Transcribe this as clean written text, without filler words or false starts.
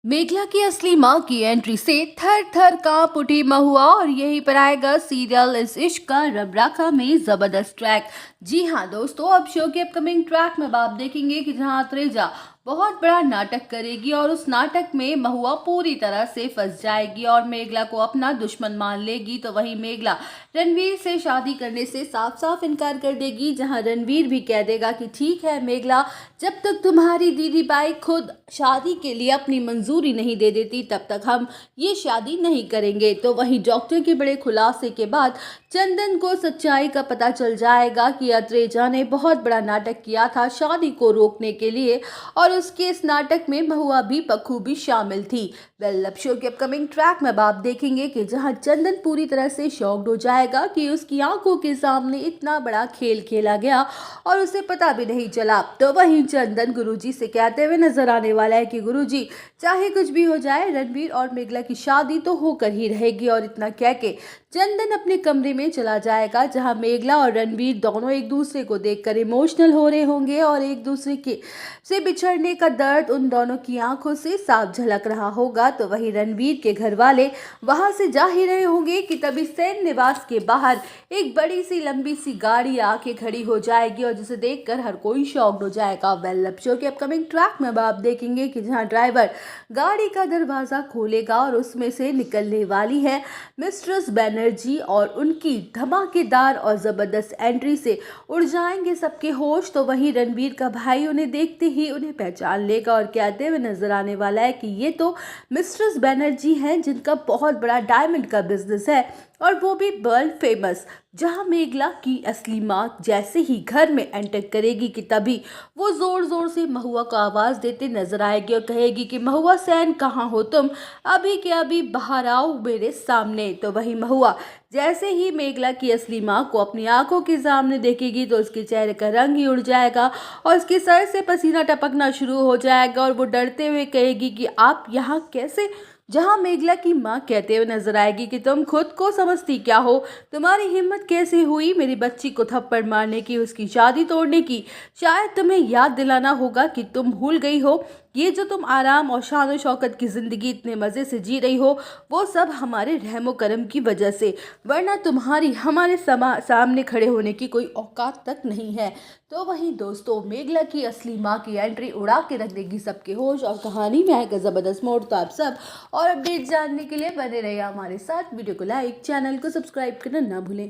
मेघला की असली मां की एंट्री से थर थर कांप उठी महुआ और यहीं पर आएगा सीरियल इस इश्क का रब राखा में जबरदस्त ट्रैक। जी हाँ दोस्तों, अब शो के अपकमिंग ट्रैक में आप देखेंगे कि जहां त्रिजा बहुत बड़ा नाटक करेगी और उस नाटक में महुआ पूरी तरह से फंस जाएगी और मेघला को अपना दुश्मन मान लेगी। तो वहीं मेघला रणवीर से शादी करने से साफ साफ इनकार कर देगी, जहां रणवीर भी कह देगा कि ठीक है मेघला, जब तक तुम्हारी दीदी बाई खुद शादी के लिए अपनी मंजूरी नहीं दे देती तब तक हम ये शादी नहीं करेंगे। तो वहीं डॉक्टर के बड़े खुलासे के बाद चंदन को सच्चाई का पता चल जाएगा कि अत्रेजा ने बहुत बड़ा नाटक किया था शादी को रोकने के लिए और उसके इस नाटक में महुआ भी बखूबी शामिल थी। वेल, शो के अपकमिंग ट्रैक में आप देखेंगे कि जहां चंदन पूरी तरह से शॉक्ड हो जाएगा कि उसकी आंखों के सामने इतना बड़ा खेल खेला गया और उसे पता भी नहीं चला। तो वहीं चंदन गुरुजी से कहते हुए नजर आने वाला है कि गुरुजी, चाहे कुछ भी हो जाए रणवीर और मेघला की शादी तो होकर ही रहेगी। और इतना कह के चंदन अपने कमरे में चला जाएगा, जहां मेघला और रणवीर दोनों एक दूसरे को देखकर इमोशनल हो रहे होंगे और एक दूसरे के से बिछड़ने का दर्द उन दोनों की आंखों से साफ झलक रहा होगा। तो वहीं रणवीर के घर वाले वहां से जा ही रहे होंगे कि तभी सेन निवास के बाहर एक बड़ी सी लंबी सी गाड़ी आके खड़ी हो जाएगी और जिसे देखकर हर कोई शॉक्ड हो जाएगा। वेल, अब शो के अपकमिंग ट्रैक में आप देखेंगे कि जहां ड्राइवर गाड़ी का दरवाजा खोलेगा और उसमें से निकलने वाली है मिस्ट्रेस बनर्जी और उनकी धमाकेदार और जबरदस्त एंट्री से उड़ जाएंगे सबके होश। तो वहीं रणवीर का भाई उन्हें देखते ही उन्हें पहचान लेगा और कहते हुए नजर आने वाला है कि ये तो मिस्ट्रेस बनर्जी हैं, जिनका बहुत बड़ा डायमंड का बिजनेस है और वो भी वर्ल्ड फेमस। जहां मेघला की असली मां जैसे ही घर में एंटर करेगी कि तभी वो जोर जोर से महुआ को आवाज देते नजर आएगी और कहेगी कि महुआ सेन, कहाँ हो तुम, अभी के अभी बाहर आओ मेरे सामने। तो वही महुआ जैसे ही मेघला की असली मां को अपनी आंखों के सामने देखेगी तो उसके चेहरे का रंग ही उड़ जाएगा और उसके सर से पसीना टपकना शुरू हो जाएगा और वो डरते हुए कहेगी कि आप यहाँ कैसे। जहां मेघला की मां कहते हुए नजर आएगी कि तुम खुद को समझती क्या हो, तुम्हारी हिम्मत कैसे हुई मेरी बच्ची को थप्पड़ मारने की, उसकी शादी तोड़ने की। शायद तुम्हें याद दिलाना होगा कि तुम भूल गई हो ये जो तुम आराम और शान और शौकत की जिंदगी इतने मजे से जी रही हो वो सब हमारे रहमो करम की वजह से, वरना तुम्हारी हमारे सामने खड़े होने की कोई औकात तक नहीं है। तो वहीं दोस्तों, मेघला की असली मां की एंट्री उड़ा के रख देगी सबके होश और कहानी में आएगा जबरदस्त मोड़। तो आप सब और अपडेट जानने के लिए बने रहिए हमारे साथ। वीडियो को लाइक, चैनल को सब्सक्राइब करना ना भूलें।